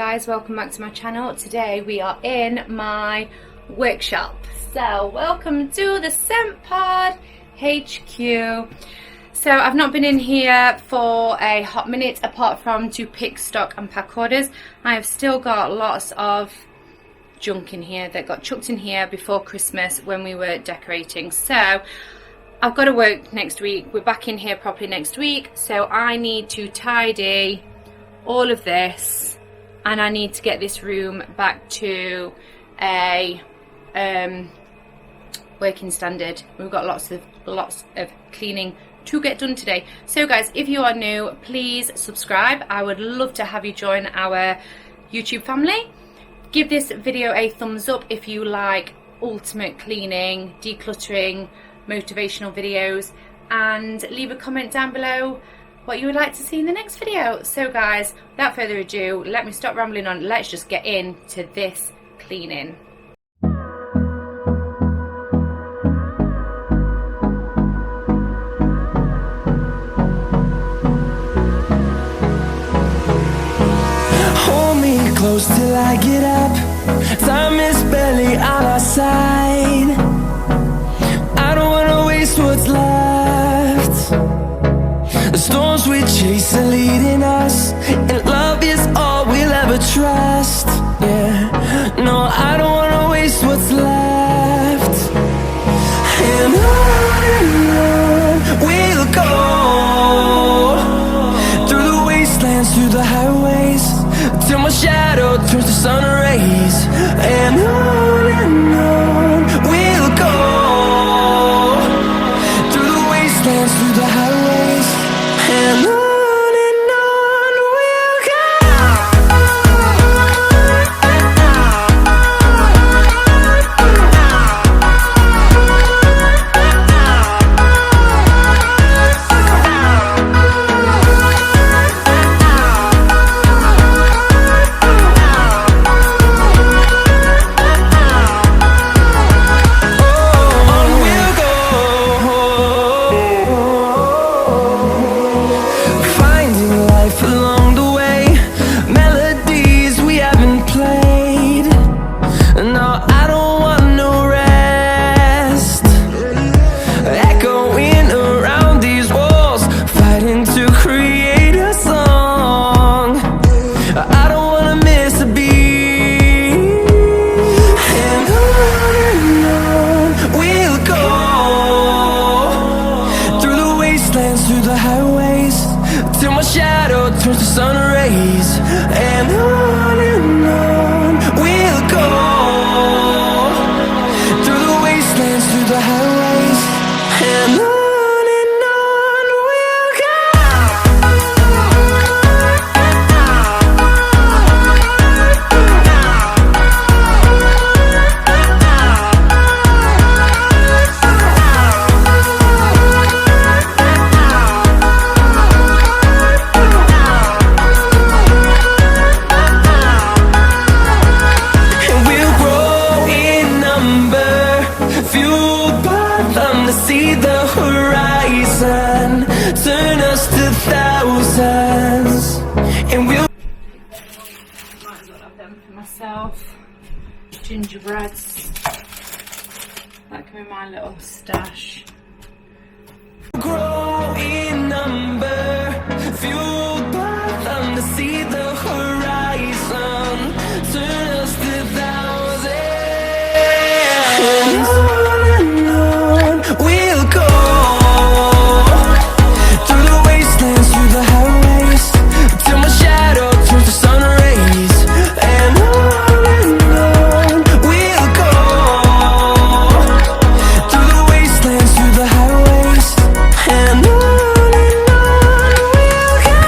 guys, welcome back to my channel. Today we are in my workshop. So welcome to the Scent Pod HQ. So I've not been in here for a hot minute apart from to pick stock and pack orders. I have still got lots of junk in here that got chucked in here before Christmas when we were decorating. So I've got to work next week. We're back in here properly next week. So I need to tidy all of this and I need to get this room back to a working standard. We've got lots of cleaning to get done today. So guys, if you are new, please subscribe. I would love to have you join our YouTube family. Give this video a thumbs up if you like ultimate cleaning, decluttering, motivational videos, and leave a comment down below what you would like to see in the next video. So guys, without further ado, let me stop rambling on. Let's just get into this cleaning. Hold me close till I get up. Time is barely on our side. I don't wanna waste what's left. The storms we chase are leading us, and love is all we'll ever trust. Yeah, no, I don't wanna waste what's left. And on we'll go, through the wastelands, through the highways, till my shadow turns to sun rays. And on we'll go, through the wastelands, through the highways, and on we'll go. Through the highways, till my shadow turns to sun rays. And on we'll go, through the wastelands, through the highways, and on we'll go. See the horizon, turn us to thousands, and we'll Might as well have them for myself. Gingerbreads. That can be my little stash. grow in number, fueled by them to see the horizon, turn us to thousands. And on we'll go, through the wastelands, through the highways, till my shadow turns to sun rays. And on we'll go, through the wastelands, through the highways, and on we'll go.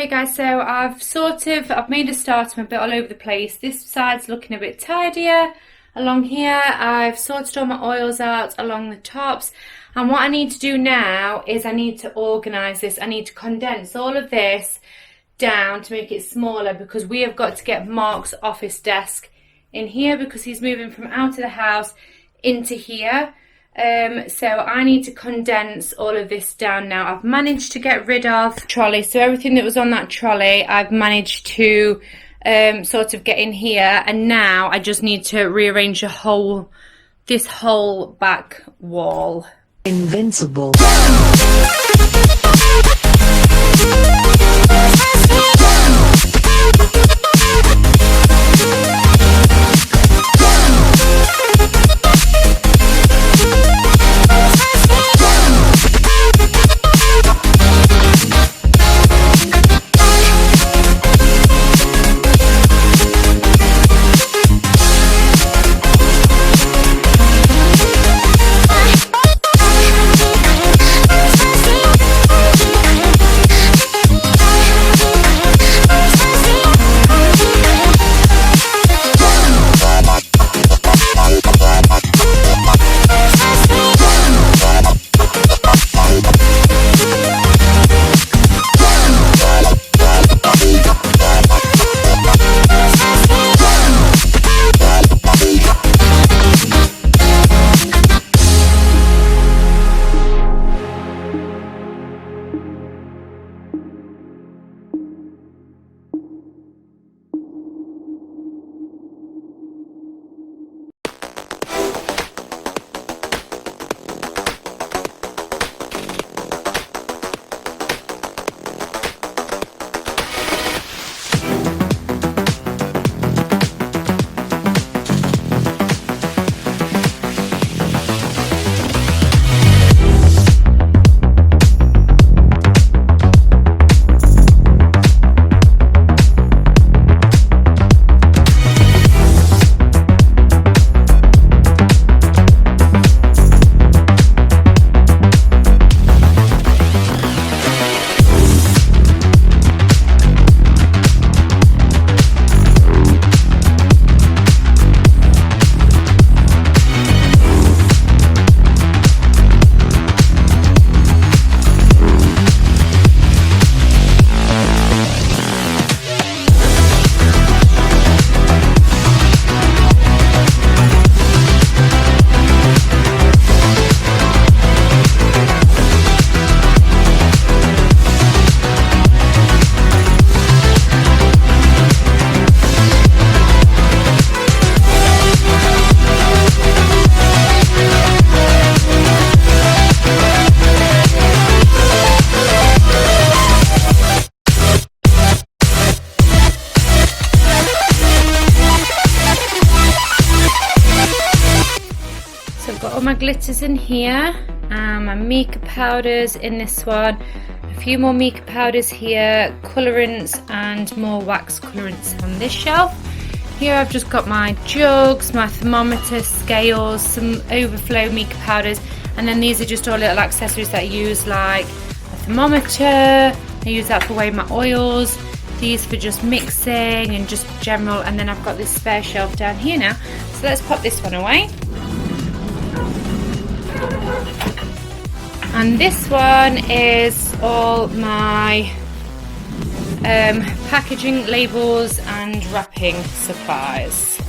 guys, so I've made a start. I'm a bit all over the place. This side's looking a bit tidier. Along here, I've sorted all my oils out along the tops. And what I need to do now is I need to organise this. I need to condense all of this down to make it smaller, because we have got to get Mark's office desk in here because he's moving from out of the house into here. So I need to condense all of this down now. I've managed to get rid of the trolley, so everything that was on that trolley I've managed to sort of get in here, and now I just need to rearrange this whole back wall. Invincible. All my glitters in here, and my mica powders in this one, a few more mica powders here, colorants and more wax colorants on this shelf. Here I've just got my jugs, my thermometer, scales, some overflow mica powders, and then these are just all little accessories that I use, like a thermometer. I use that for weighing my oils, these for just mixing and just general, and then I've got this spare shelf down here now. So let's pop this one away. And this one is all my packaging, labels and wrapping supplies.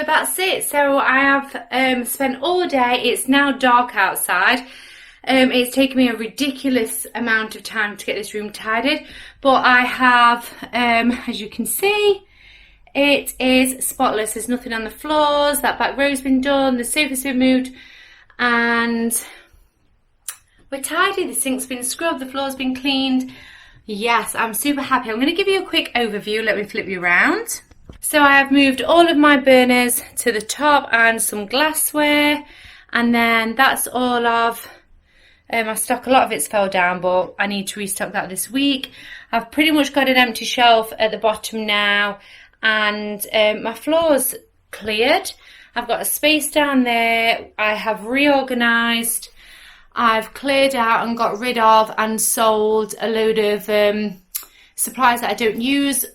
so that's it. So I have spent all day. It's now dark outside. It's taken me a ridiculous amount of time to get this room tidied, but I have, as you can see, it is spotless. There's nothing on the floors. That back row's been done. The sofa's been moved, and we're tidy. The sink's been scrubbed. The floor's been cleaned. Yes, I'm super happy. I'm going to give you a quick overview. Let me flip you around. So I have moved all of my burners to the top and some glassware, and then that's all of my stock. A lot of it's fell down, but I need to restock that this week. I've pretty much got an empty shelf at the bottom now, and my floor's cleared. I've got a space down there. I have reorganised. I've cleared out and got rid of and sold a load of supplies that I don't use.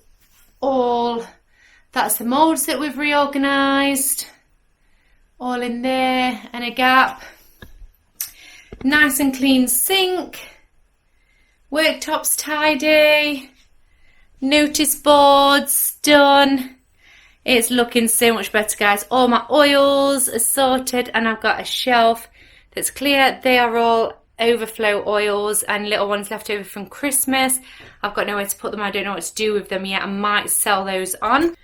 That's the moulds that we've reorganised. All in there, and a gap. Nice and clean sink. Worktops tidy. Notice boards done. It's looking so much better, guys. All my oils are sorted, and I've got a shelf that's clear. They are all overflow oils and little ones left over from Christmas. I've got nowhere to put them. I don't know what to do with them yet. I might sell those on.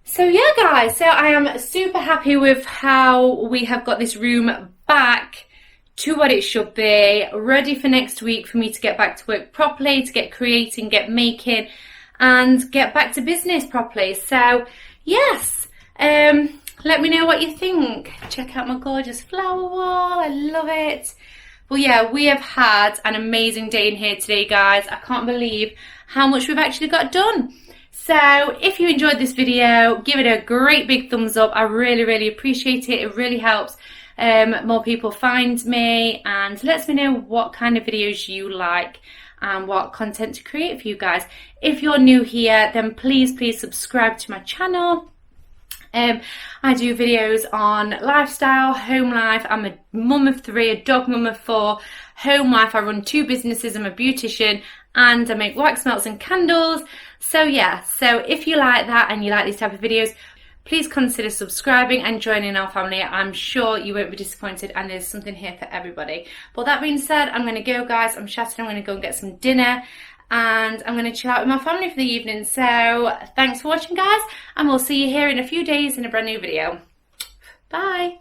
So yeah, guys, so I am super happy with how we have got this room back to what it should be, ready for next week for me to get back to work properly, to get creating, get making, and get back to business properly. So yes, let me know what you think. Check out my gorgeous flower wall. I love it. Well, yeah, we have had an amazing day in here today, guys. I can't believe how much we've actually got done. So if you enjoyed this video, give it a great big thumbs up. I really, really appreciate it. It really helps more people find me, and lets me know what kind of videos you like and what content to create for you guys. If you're new here, then please subscribe to my channel. I do videos on lifestyle, home life. I'm a mum of 3, a dog mum of 4. Home life, I run 2 businesses. I'm a beautician, and I make wax melts and candles. So yeah, so if you like that and you like these type of videos, please consider subscribing and joining our family. I'm sure you won't be disappointed, and there's something here for everybody. But that being said, I'm going to go, guys. I'm shattered. I'm going to go and get some dinner, and I'm going to chill out with my family for the evening. So thanks for watching, guys, and we'll see you here in a few days in a brand new video. Bye.